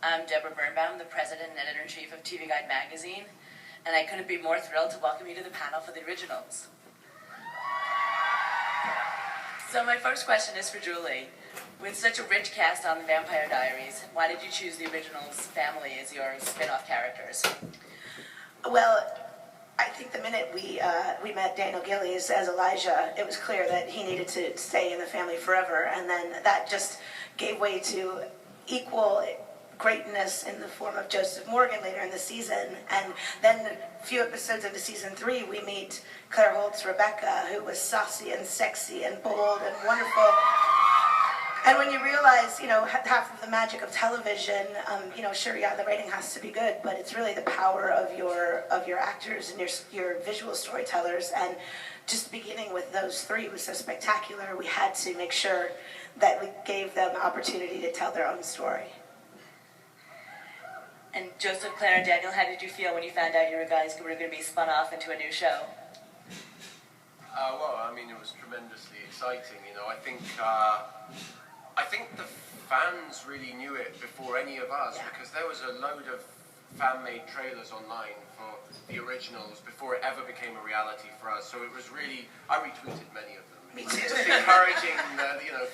I'm Deborah Birnbaum, the president and editor-in-chief of TV Guide magazine, and I couldn't be more thrilled to welcome you to the panel for the originals. So my first question is for Julie. With such a rich cast on The Vampire Diaries, why did you choose the originals family as your spin-off characters? Well, I think the minute we met Daniel Gillies as Elijah, it was clear that he needed to stay in the family forever, and then that just gave way to equal greatness in the form of Joseph Morgan later in the season. And then a few episodes into season 3, we meet Claire Holt's Rebecca, who was saucy and sexy and bold and wonderful. And when you realize, half of the magic of television, sure, yeah, the writing has to be good, but it's really the power of your actors and your visual storytellers. And just beginning with those 3 was so spectacular. We had to make sure that we gave them the opportunity to tell their own story. And Joseph, Claire, and Daniel, how did you feel when you found out you guys were going to be spun off into a new show? Well, I mean, it was tremendously exciting. I think the fans really knew it before any of us, because there was a load of fan-made trailers online for the originals before it ever became a reality for us. So it was really, I retweeted many of them. Me too. Just encouraging,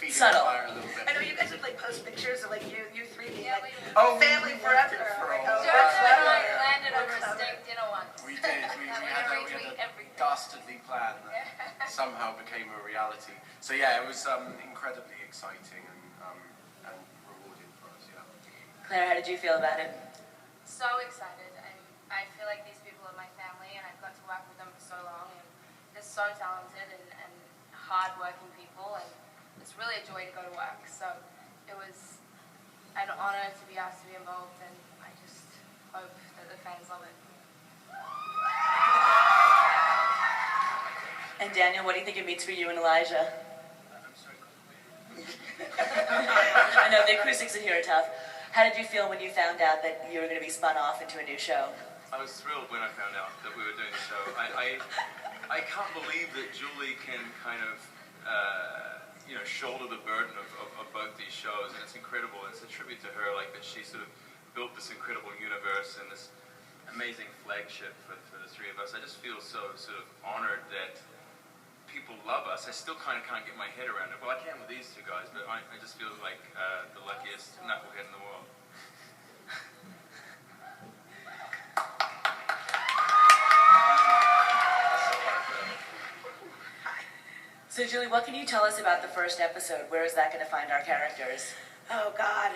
feeding Subtle. the fire a little bit. I know you guys would post pictures of you 3 being we family forever. Joseph and I landed over a steak dinner once. We did. We had a dastardly plan that somehow became a reality. So yeah, it was incredibly exciting and rewarding for us. Yeah. Claire, how did you feel about it? So excited. I feel like these people are my family, and I've got to work with them for so long. And they're so talented and hard-working people, and it's really a joy to go to work. So it was an honor to be asked to be involved, and I just hope that the fans love it. And Daniel, what do you think it means for you and Elijah? I'm sorry. I know the acoustics in here are tough. How did you feel when you found out that you were going to be spun off into a new show? I was thrilled when I found out that we were doing the show. I can't believe that Julie can kind of, shoulder the burden of both these shows, and it's incredible. It's a tribute to her, like that she sort of built this incredible universe and this amazing flagship for the 3 of us. I just feel so sort of honored that people love us. I still kind of can't get my head around it. Well, I can with these 2 guys, but I just feel like the luckiest knucklehead in the world. So Julie, what can you tell us about the first episode? Where is that going to find our characters? Oh, God.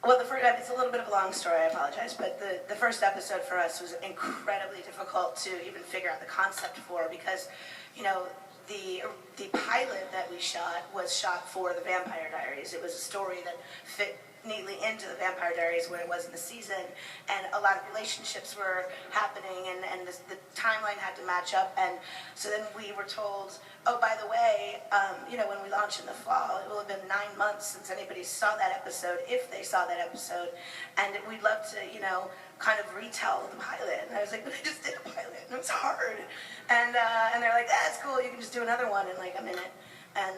Well, it's a little bit of a long story, I apologize, but the first episode for us was incredibly difficult to even figure out the concept for, because, the pilot that we shot was shot for The Vampire Diaries. It was a story that fit neatly into The Vampire Diaries where it was in the season, and a lot of relationships were happening, and the timeline had to match up. And so then we were told, oh, by the way, when we launch in the fall, it will have been 9 months since anybody saw that episode, if they saw that episode, and we'd love to, kind of retell the pilot. And I was like, but I just did a pilot, and it was hard. And they're like, that's cool, you can just do another one in like a minute. And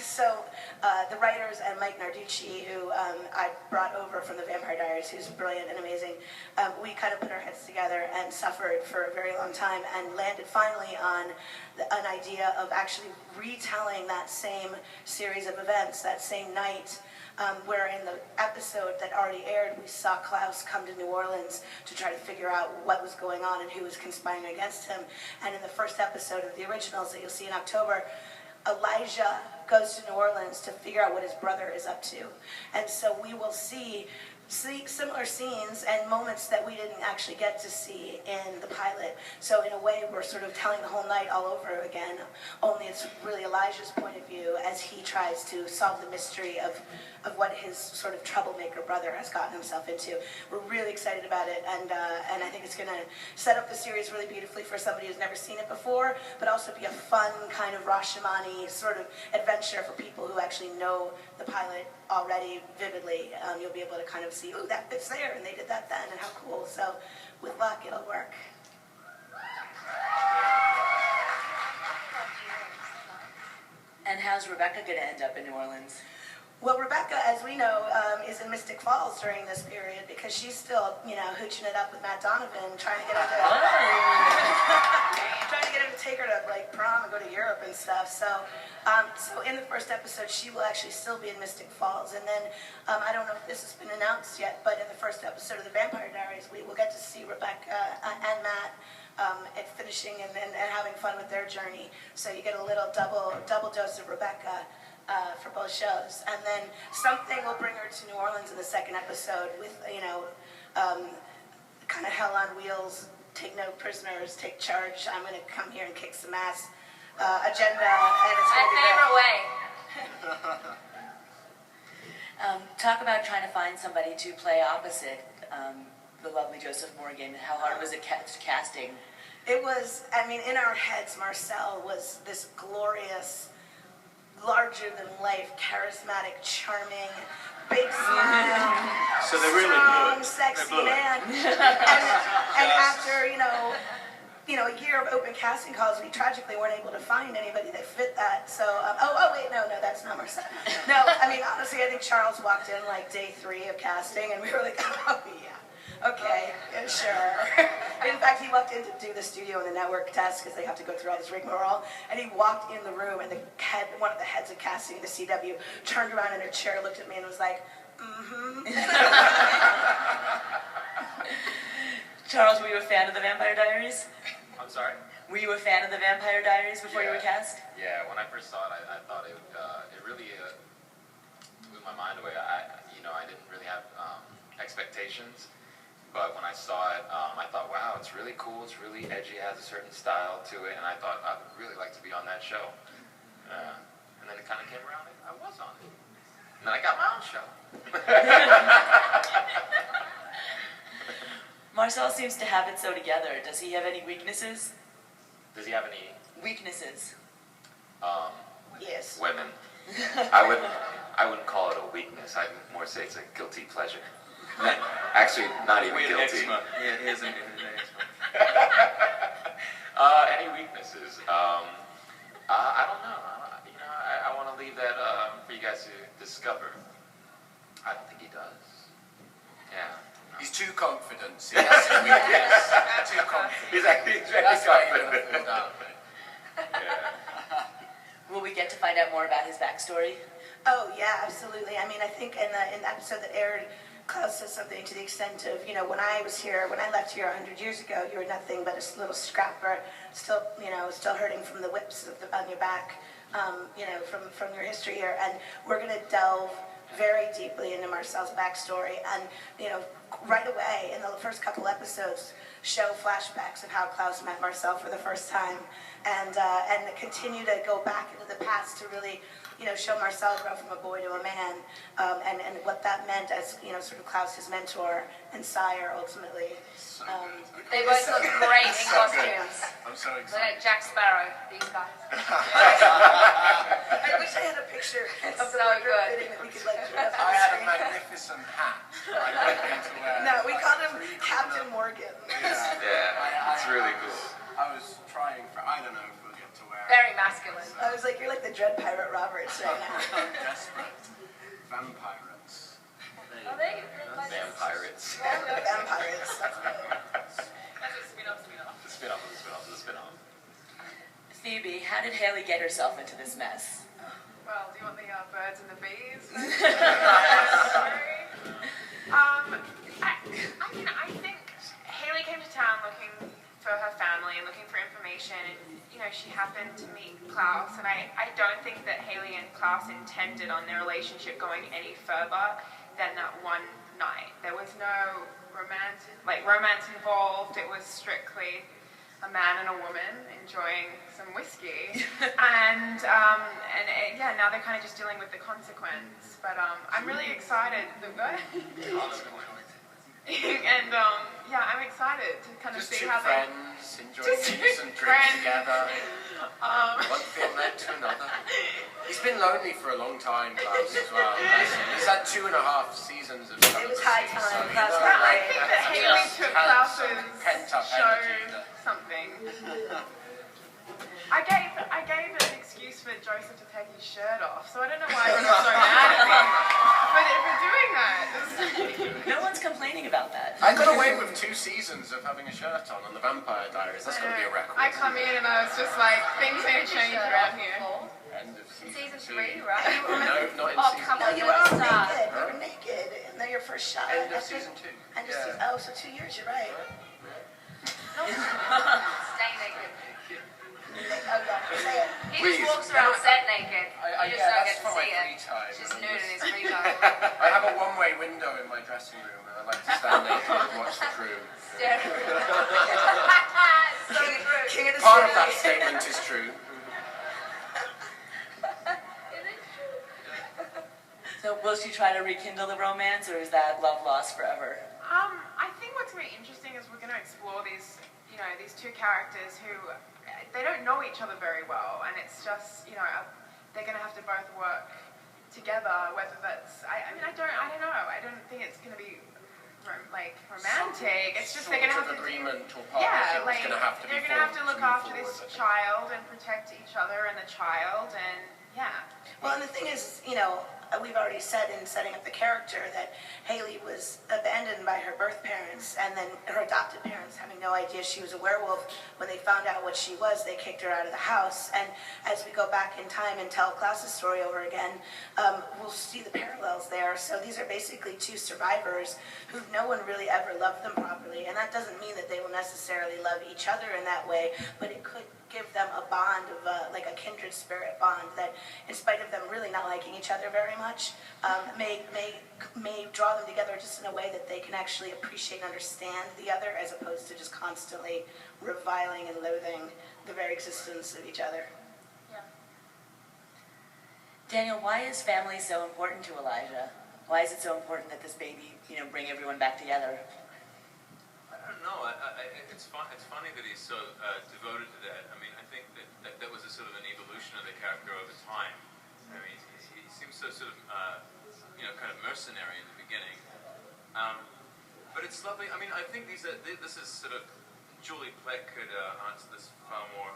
so the writers and Mike Narducci, who I brought over from The Vampire Diaries, who's brilliant and amazing, we kind of put our heads together and suffered for a very long time and landed finally on an idea of actually retelling that same series of events, that same night, where in the episode that already aired, we saw Klaus come to New Orleans to try to figure out what was going on and who was conspiring against him. And in the first episode of the originals that you'll see in October, Elijah goes to New Orleans to figure out what his brother is up to. And so we will see similar scenes and moments that we didn't actually get to see in the pilot. So in a way, we're sort of telling the whole night all over again, only it's really Elijah's point of view as he tries to solve the mystery of what his sort of troublemaker brother has gotten himself into. We're really excited about it, and I think it's going to set up the series really beautifully for somebody who's never seen it before, but also be a fun kind of Rashomon-y sort of adventure for people who actually know the pilot already vividly. You'll be able to kind of see, ooh, that fits there, and they did that then, and how cool. So with luck, it'll work. And how's Rebecca going to end up in New Orleans? Well, Rebecca, as we know, is in in Mystic Falls during this period because she's still, hooching it up with Matt Donovan, trying to get him to take her to like prom and go to Europe and stuff. So in the first episode, she will actually still be in Mystic Falls. And then I don't know if this has been announced yet, but in the first episode of the Vampire Diaries, we will get to see Rebecca and Matt at finishing and having fun with their journey. So you get a little double dose of Rebecca for both shows. And then something will bring her to New Orleans in the second episode with, kind of hell on wheels, take no prisoners, take charge, I'm going to come here and kick some ass agenda. And it's My favorite way. Talk about trying to find somebody to play opposite the lovely Joseph Morgan. How hard was it casting? It was, in our heads, Marcel was this glorious, larger-than-life, charismatic, charming, big smile, So they really strong, blew it. sexy They blew it. man. And after, a year of open casting calls, we tragically weren't able to find anybody that fit that. So, wait, no, that's not Marcel. No, honestly, I think Charles walked in like day 3 of casting, and we were like, oh, yeah. Okay, yeah, sure. In fact, he walked in to do the studio and the network test because they have to go through all this rigmarole. And he walked in the room, and one of the heads of casting, the CW, turned around in her chair, looked at me, and was like, mm-hmm. Charles, were you a fan of the Vampire Diaries? I'm sorry? Were you a fan of the Vampire Diaries before you were cast? Yeah, when I first saw it, I thought it really blew my mind away. I didn't really have expectations. But when I saw it, I thought, wow, it's really cool, it's really edgy, it has a certain style to it, and I thought, I'd really like to be on that show. And then it kind of came around, and I was on it. And then I got my own show. Marcel seems to have it so together. Does he have any weaknesses? Does he have any Weaknesses. Yes. women? I wouldn't call it a weakness. I'd more say it's a guilty pleasure. Actually, not even Weird guilty. eczema. Yeah, he has an eczema. Any weaknesses? I don't know. I want to leave that for you guys to discover. I don't think he does. Yeah. He's too confident. See, that's his weakness. Too confident. He's very That's why he confident. don't fall down. Yeah. Will we get to find out more about his backstory? Oh, yeah, absolutely. I think in the episode that aired, Klaus says something to the extent of, when I left here 100 years ago, you were nothing but a little scrapper, still hurting from the whips on your back, from your history here. And we're going to delve very deeply into Marcel's backstory and, right away in the first couple episodes, show flashbacks of how Klaus met Marcel for the first time and continue to go back into the past to really show Marcel grow from a boy to a man, and what that meant as, sort of Klaus's mentor and sire, ultimately. So good. They both look great in So good. costumes. I'm so Look excited. at Jack Sparrow, these guys. I wish I had a picture of the So wardrobe good. fitting that we could like put up I on the had a screen. magnificent hat. I went into wear. No, we called him Three Captain corner- Morgan. Yeah, it's really cool. I was trying for, I don't know if we'll get to wear. Very masculine. I was like, you're like the Dread Pirate Roberts right now. Desperate. Vampirates. Are they? Vampirates. Vampires. That's good. That's a spin-off. The spin-off of the spin-off of the spin-off. Phoebe, how did Haley get herself into this mess? Well, do you want the birds and the bees? I think Haley came to town looking for her family and looking for information, and she happened to meet Klaus, and I don't think that Haley and Klaus intended on their relationship going any further than that one night. There was no romance involved. It was strictly a man and a woman enjoying some whiskey, and now they're kind of just dealing with the consequence. But I'm really excited. And I'm excited to kind of Just see two how they. friends enjoying some drinks together. One thing led to another. He's been lonely for a long time, Klaus, as well. He's had 2.5 seasons of It was high time. Klaus But I Right. think that Haley took Had some Klaus's pent-up show energy that- something. I gave an excuse for Joseph to take his shirt off, so I don't know why everyone's so mad at me for doing that. complaining about that. I got away with 2 seasons of having a shirt on the Vampire Diaries. That's got to be a record. I come in and I was just like, things may change around here. End of Season 3, 2. right? No, not in Oh, season come No, on, you were all stop. naked. You were naked. And then your first shot. End of I think- season 2. End of Yeah. season. Oh, so 2 years. You're right. Stay naked. Oh, God. Say it. He Please. just walks around set naked. I You just get don't that's get for to my see free it. time. Just and nude in I'm his free time. I have a one-way window in my dressing room, and I like to stand naked and watch the crew. Stare. So true. King of the Part of city. that statement is true. It is true. So will she try to rekindle the romance, or is that love lost forever? I think what's going to be interesting is we're going to explore these, these 2 characters who, they don't know each other very well, and it's just, they're going to have to both work together, whether that's, I don't know, I don't think it's going to be, romantic, it's just they're going to have to agreement or yeah, partnership is going to have to be they're going to have to formed look move after forward, this I think. child and protect each other and the child, and yeah. Well, and the thing is, we've already said in setting up the character that Haley was abandoned by her birth parents, and then her adopted parents, having no idea she was a werewolf. When they found out what she was, they kicked her out of the house. And as we go back in time and tell Klaus's story over again, we'll see the parallels there. So these are basically 2 survivors who no one really ever loved them properly. And that doesn't mean that they will necessarily love each other in that way, but it could give them a bond of like a kindred spirit bond that, in spite of them really not liking each other very much, may draw them together just in a way that they can actually appreciate and understand the other, as opposed to just constantly reviling and loathing the very existence of each other. Yeah. Daniel, why is family so important to Elijah? Why is it so important that this baby, bring everyone back together? I don't know. It's funny that he's so devoted to that. I mean, I think that was a sort of an evolution of the character over time. I mean, he seems so sort of, kind of mercenary in the beginning. But it's lovely. I mean, I think this is sort of, Julie Plec could answer this far more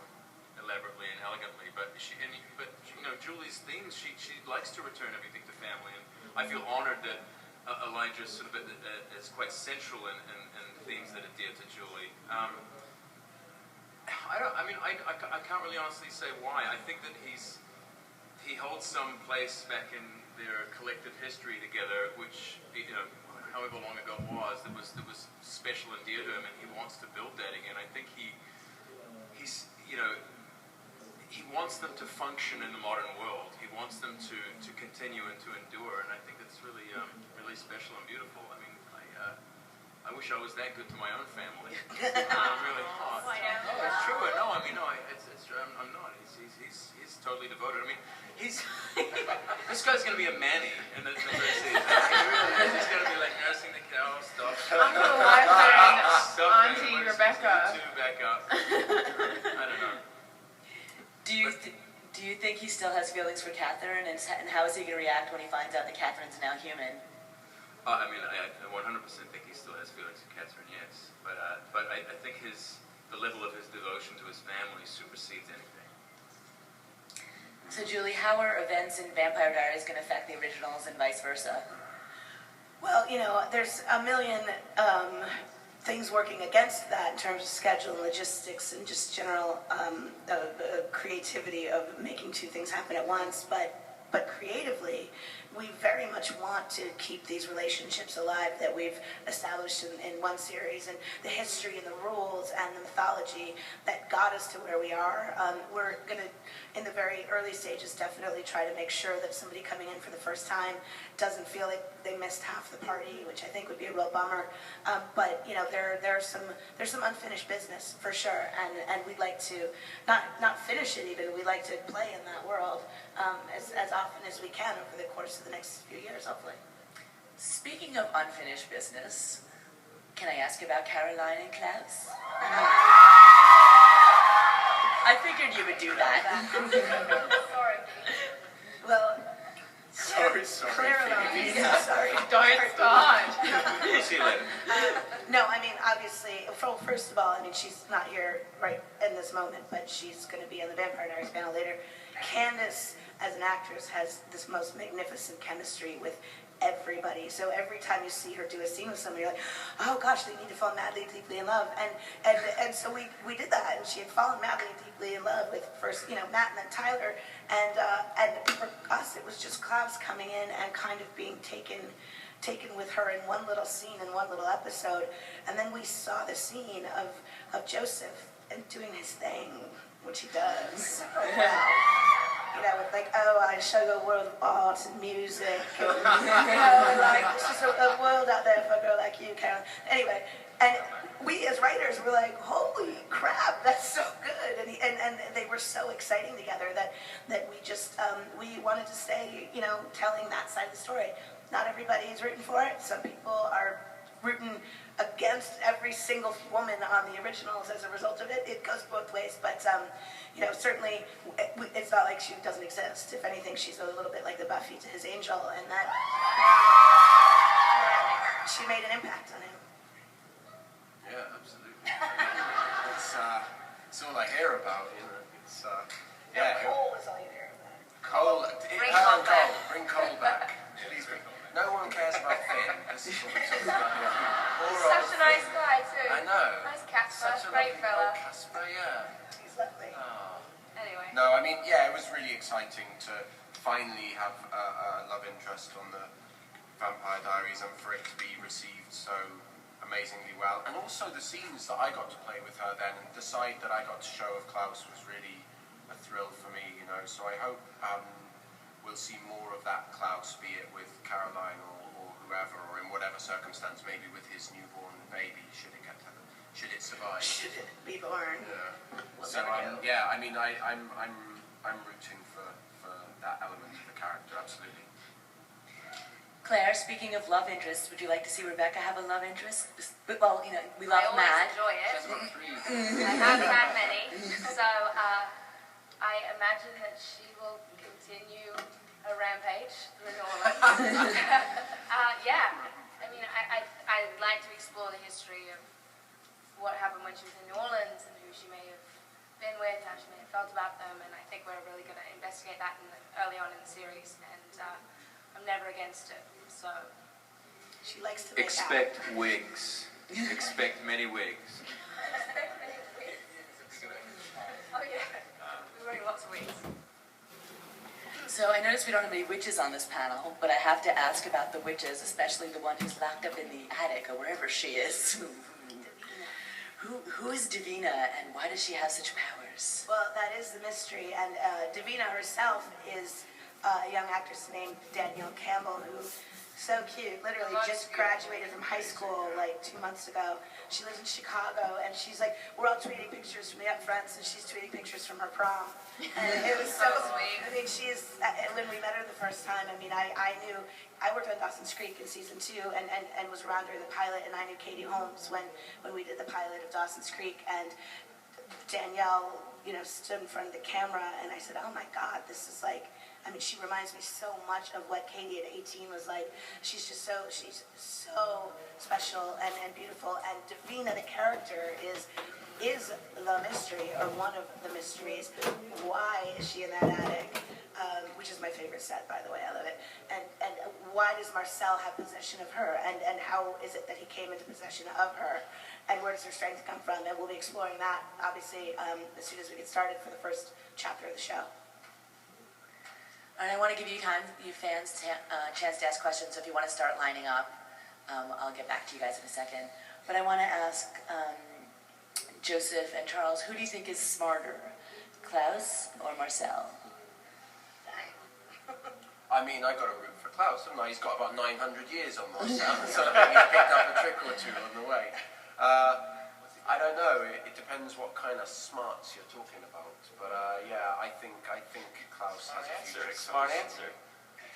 elaborately and elegantly. But Julie's themes, she likes to return everything to family, and I feel honored that Elijah sort of is quite central in themes that are dear to Julie. I can't really honestly say why. I think that he holds some place back in their collective history together, which however long ago it was, that was special and dear to him, and he wants to build that again. I think he wants them to function in the modern world. He wants them to continue and to endure, and I think that's really really special and beautiful. I mean, I wish I was that good to my own family. I'm really not. Why not? No, it's true. No, I mean, no, I'm not. He's totally devoted. I mean, this guy's going to be a Manny in the first season. He's going to be like nursing the cow, stuff. Uncle Arthur and Stuff Auntie everyone, Rebecca. Two back up. I don't know. Do you think he still has feelings for Catherine, and how is he going to react when he finds out that Catherine's now human? I mean, I 100% think he still has feelings for Catherine, yes. But I think the level of his devotion to his family supersedes anything. So Julie, how are events in Vampire Diaries going to affect the originals and vice versa? Well, there's a million things working against that in terms of schedule and logistics and just general creativity of making 2 things happen at once. But creatively, we very much want to keep these relationships alive that we've established in one series, and the history and the rules and the mythology that got us to where we are. We're going to, in the very early stages, definitely try to make sure that somebody coming in for the first time doesn't feel like they missed half the party, which I think would be a real bummer. But there's some unfinished business for sure, and we'd like to not finish it even. We'd like to play in that world as often as we can over the course of the next few years, hopefully. Speaking of unfinished business, can I ask about Caroline and Klaus? I figured you would do that. Sorry. Well, Sorry. Caroline, sorry. Don't start. See you later. No, I mean, obviously, first of all, I mean, she's not here right in this moment, but she's going to be on the Vampire Diaries panel later. Candace, as an actress, has this most magnificent chemistry with everybody. So every time you see her do a scene with somebody, you're like, oh gosh, they need to fall madly, deeply in love. And so we did that, and she had fallen madly, deeply in love with first, Matt and then Tyler. And for us, it was just Klaus coming in and kind of being taken with her in one little scene, in one little episode. And then we saw the scene of Joseph and doing his thing, which he does so well. With like, oh, I show you a world of art and music. And, like, it's just a world out there for a girl like you, Carolyn. Anyway, and we as writers were like, holy crap, that's so good. And they were so exciting together that we just, we wanted to stay, telling that side of the story. Not everybody is rooting for it. Some people are rooting against every single woman on the originals as a result of it. It goes both ways, but certainly it's not like she doesn't exist. If anything, she's a little bit like the Buffy to his Angel, and that she made an impact on him. Yeah, absolutely. It's all I hear about, It's yeah. Cole is all you hear about. Cole, Bring Cole back. Bring Cole back. Please bring Cole back. No one cares about Finn. This is what we're talking about here. Poor old Such a nice Finn. guy too. I know. Nice Casper, Such a great lovely fella. old Casper, yeah. He's lovely. Oh. Anyway. No, I mean, yeah, it was really exciting to finally have a love interest on the Vampire Diaries and for it to be received so amazingly well. And also the scenes that I got to play with her then, and the side that I got to show of Klaus was really a thrill for me, So I hope we'll see more of that Klaus, be it with Caroline or whoever, or in whatever circumstance, maybe with his newborn baby, should it survive. Should it be born? Yeah. We'll So never know. yeah, I mean, I'm rooting for that element of the character, absolutely. Claire, speaking of love interests, would you like to see Rebecca have a love interest? Well, we love I always Matt. enjoy She it. has about 3. I haven't had many, so I imagine that she will continue a rampage through New Orleans. Yeah, I mean, I'd like to explore the history of what happened when she was in New Orleans and who she may have been with, how she may have felt about them, and I think we're really going to investigate that early on in the series, and I'm never against it, so. She likes to make Expect wigs. Expect many wigs. Oh yeah, we're wearing lots of wigs. So I noticed we don't have any witches on this panel, but I have to ask about the witches, especially the one who's locked up in the attic or wherever she is. Who is Davina, and why does she have such powers? Well, that is the mystery, and Davina herself is a young actress named Danielle Campbell, who so cute, literally just graduated from high school like 2 months ago. She lives in Chicago, and she's like, we're all tweeting pictures from the upfronts, and she's tweeting pictures from her prom. And it was so sweet. I mean, she's, when we met her the first time, I mean, I knew, I worked on Dawson's Creek in season 2 and was around her in the pilot, and I knew Katie Holmes when we did the pilot of Dawson's Creek, and Danielle, stood in front of the camera, and I said, oh my God, this is like, I mean, she reminds me so much of what Katie at 18 was like. She's so special and beautiful, and Davina, the character, is the mystery, or one of the mysteries. Why is she in that attic? Which is my favorite set, by the way, I love it. And why does Marcel have possession of her? And how is it that he came into possession of her? And where does her strength come from? And we'll be exploring that, obviously, as soon as we get started for the first chapter of the show. And I want to give you fans, a chance to ask questions, so if you want to start lining up, I'll get back to you guys in a second. But I want to ask Joseph and Charles, who do you think is smarter, Klaus or Marcel? I mean, I got to root for Klaus, haven't I? He's got about 900 years on Marcel, so I think he's picked up a trick or two on the way. I don't know. It depends what kind of smarts you're talking about. But yeah, I think Klaus has a few tricks. Smart answer.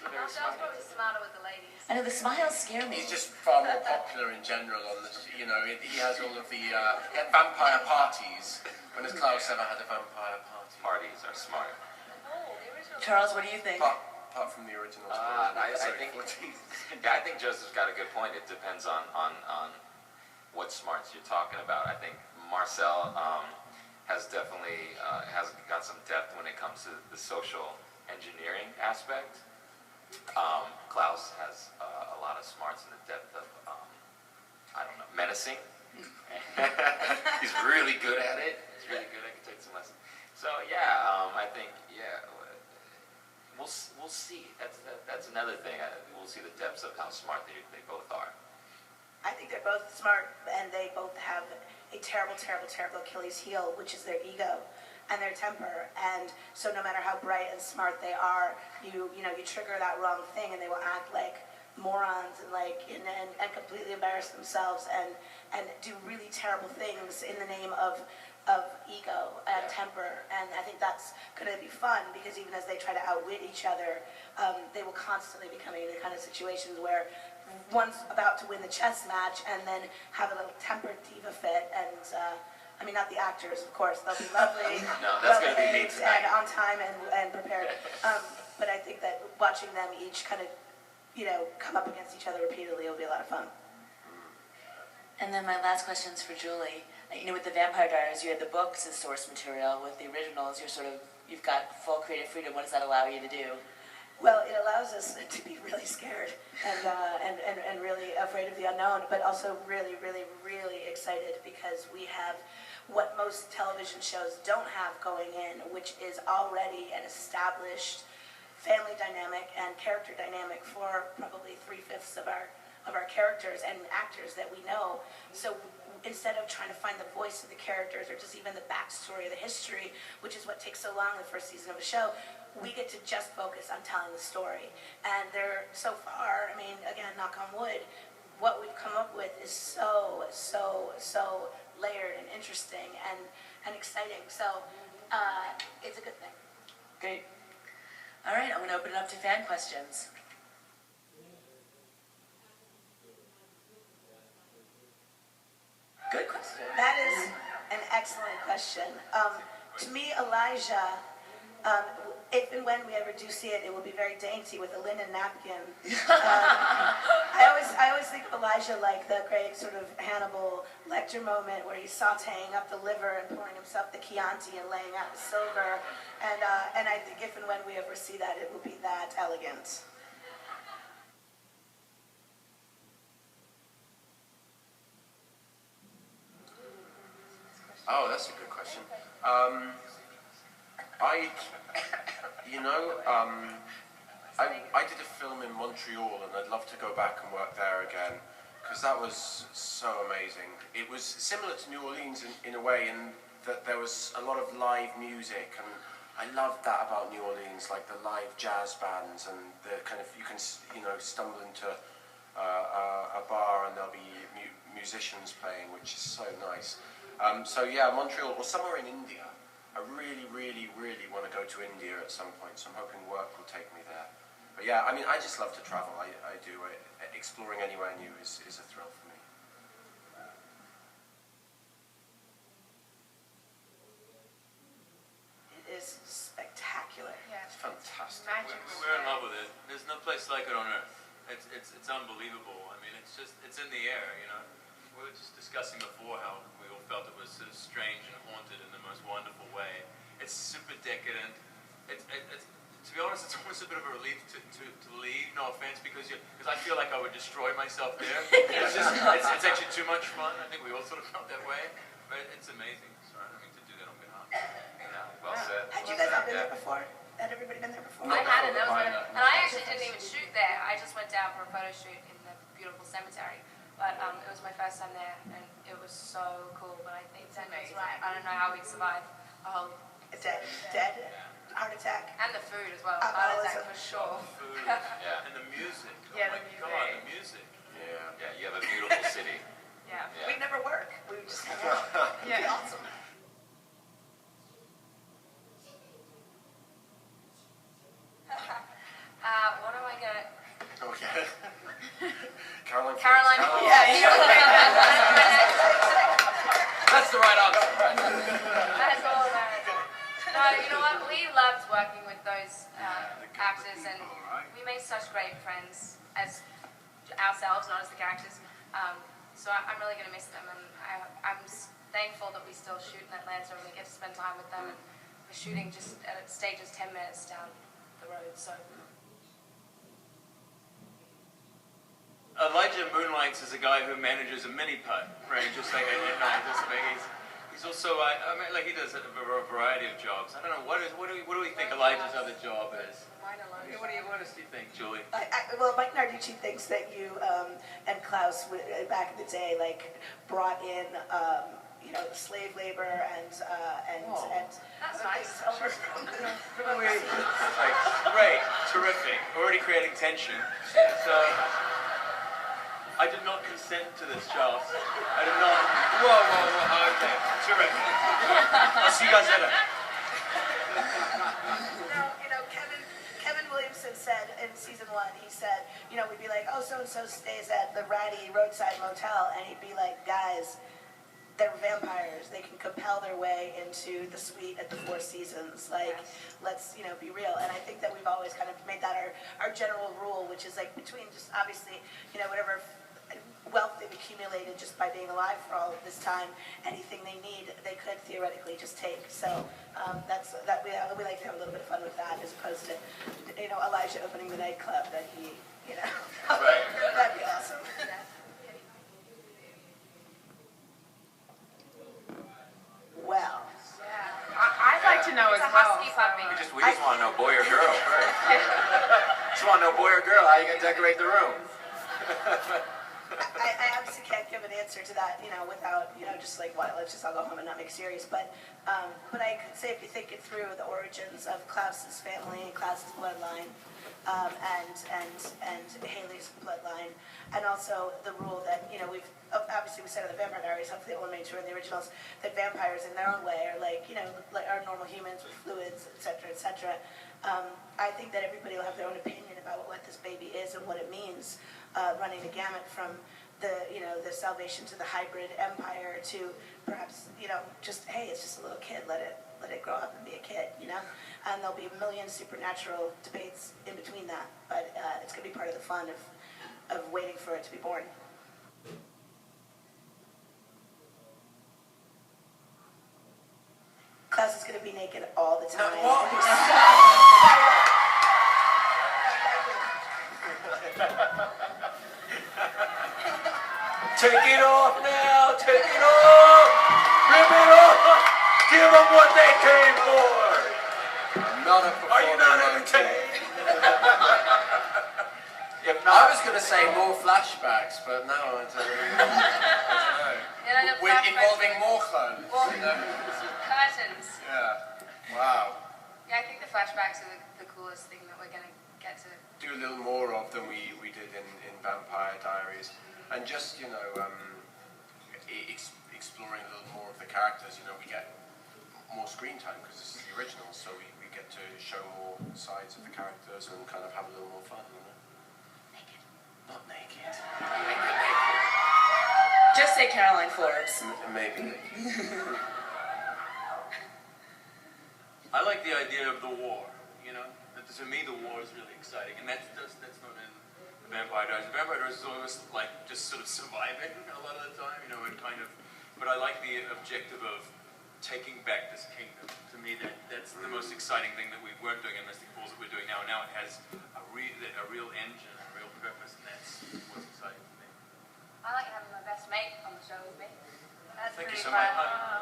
Marcel's probably smarter with the ladies. I know the smiles scare me. He's just far more popular in general on the, he has all of the vampire parties. When has Klaus ever had a vampire party? Parties are smart. Oh, the original. Charles, what do you think? Apart from the original story. I think, yeah, I think Joseph's got a good point. It depends on what smarts you're talking about. I think Marcel has definitely has got some depth when it comes to the social engineering aspect. Klaus has amount of smarts and the depth of, I don't know, menacing. He's really good at it. He's really good. I can take some lessons. So yeah, I think we'll see. That's another thing. We'll see the depths of how smart they both are. I think they're both smart, and they both have a terrible, terrible, terrible Achilles heel, which is their ego and their temper. And so no matter how bright and smart they are, you trigger that wrong thing, and they will act like morons and completely embarrass themselves and do really terrible things in the name of ego and temper. And I think that's going to be fun, because even as they try to outwit each other, they will constantly be coming into kind of situations where one's about to win the chess match and then have a little tempered diva fit. And I mean, not the actors, of course, they'll be lovely, No, that's going to be me well-behaved tonight. and on time and prepared. But I think that watching them each kind of come up against each other repeatedly will be a lot of fun. And then my last question is for Julie. With the Vampire Diaries, you had the books as source material. With the originals, you've got full creative freedom. What does that allow you to do? Well, it allows us to be really scared and really afraid of the unknown, but also really, really, really excited, because we have what most television shows don't have going in, which is already an established family dynamic and character dynamic for probably 3/5 of our characters and actors that we know. So instead of trying to find the voice of the characters or just even the backstory of the history, which is what takes so long in the first season of a show, we get to just focus on telling the story. And so far, I mean, again, knock on wood, what we've come up with is so, so, so layered and interesting and exciting. So it's a good thing. Great. All right, I'm going to open it up to fan questions. Good question. That is an excellent question. To me, Elijah, if and when we ever do see it, it will be very dainty with a linen napkin. I always think of Elijah like the great sort of Hannibal Lecter moment where he's sautéing up the liver and pouring himself the Chianti and laying out the silver. And I think if and when we ever see that, it will be that elegant. Oh, that's a good question. I did a film in Montreal, and I'd love to go back and work there again, because that was so amazing. It was similar to New Orleans in a way, in that there was a lot of live music, and I loved that about New Orleans, like the live jazz bands and the kind of, you can stumble into a bar and there'll be musicians playing, which is so nice. So yeah, Montreal or somewhere in India. I really, really, really want to go to India at some point, so I'm hoping work will take me there. But yeah, I mean, I just love to travel. I do. Exploring anywhere new is a thrill for me. It is spectacular. Yeah. It's fantastic. Magical. We're in love with it. There's no place like it on earth. It's unbelievable. I mean, it's in the air, We were just discussing before how we all felt it was sort of strange and haunted in the most wonderful way. It's super decadent. To be honest, it's almost a bit of a relief to leave. No offense, because I feel like I would destroy myself there. It's actually too much fun. I think we all sort of felt that way. But it's amazing. So I don't mean to do that on behalf. Yeah, well said. Had you guys all been there before? Had everybody been there before? I hadn't. And I actually didn't even shoot there. I just went down for a photo shoot in the beautiful cemetery. But it was my first time there, and it was so cool. But I think Ted was right. I don't know how we'd survive a whole Dead, heart attack. and the food as well. Heart attack for sure. Food Yeah. and the music. Yeah, Oh my the music. God, the music. Yeah. Yeah, you have a beautiful city. Yeah. Yeah. We'd never work. We would just hang out. It'd be awesome. What am I gonna? Okay. Caroline. Caroline. That's the right answer. That's all that. No, you know what? We loved working with those actors, and we made such great friends as ourselves, not as the characters. So I'm really going to miss them, and I'm thankful that we still shoot in Atlanta and we get to spend time with them. And we're shooting just at stages 10 minutes down the road, so. Elijah moonlights as a guy who manages a mini putt, right? Just like he's also I mean, like he does a variety of jobs. I don't know what do we think Elijah's other job is? What do you think, Julie? Well, Mike Narducci thinks that you and Klaus back in the day like brought in slave labor and That's nice. over from overseas. Great, terrific. Already creating tension. So I did not consent to this, Charles. I did not. Whoa. Okay, terrific. I'll see you guys later. Kevin Williamson said in season 1, he said, we'd be like, oh, so-and-so stays at the ratty roadside motel, and he'd be like, guys, they're vampires. They can compel their way into the suite at the Four Seasons. Like, let's, be real. And I think that we've always kind of made that our general rule, which is like between just obviously, whatever wealth they've accumulated just by being alive for all of this time, anything they need, they could theoretically just take. So we like to have a little bit of fun with that, as opposed to, Elijah opening the nightclub that he, Right. That'd be awesome. Well. I'd like to know as It's a well. husky puppy. We just want to know boy or girl. Just want to know boy or girl. How you gonna decorate the room? I obviously can't give an answer to that, without, just like, well, let's just all go home and not make serious. But I could say, if you think it through, the origins of Klaus's family, Klaus's bloodline, and Haley's bloodline, and also the rule that, we said in the Vampire Diaries, hopefully it will remain true in the originals, that vampires in their own way are like are normal humans with fluids, etc., etc. I think that everybody will have their own opinion about what this baby is and what it means, running the gamut from the salvation to the hybrid empire to perhaps, just, hey, it's just a little kid, let it grow up and be a kid, and there'll be a million supernatural debates in between that, but it's going to be part of the fun of waiting for it to be born. Klaus is going to be naked all the time. Take it off now! Take it off! Rip it off! Give them what they came for! Not a performing Are you not monkey. entertained? If I not, was going to say more flashbacks, but now I don't know. The With flashbacks involving are- more clothes. Curtains. Yeah. Wow. Yeah, I think the flashbacks are the coolest thing that we're going to get to. Do a little more of than we did in Vampire Diaries. And just, exploring a little more of the characters, we get more screen time because this is the original, so we get to show more sides of the characters and kind of have a little more fun, Naked. Not naked. Just say Caroline Forbes. Maybe. I like the idea of the war, To me, the war is really exciting, and that's not in the Vampire Diaries. The Vampire Diaries is almost like just sort of surviving a lot of the time, and kind of. But I like the objective of taking back this kingdom. To me, that's the most exciting thing that we weren't doing in Mystic Falls that we're doing now. Now it has a real engine, a real purpose, and that's what's exciting to me. I like having my best mate on the show with me. That's Thank you pretty so fun. much.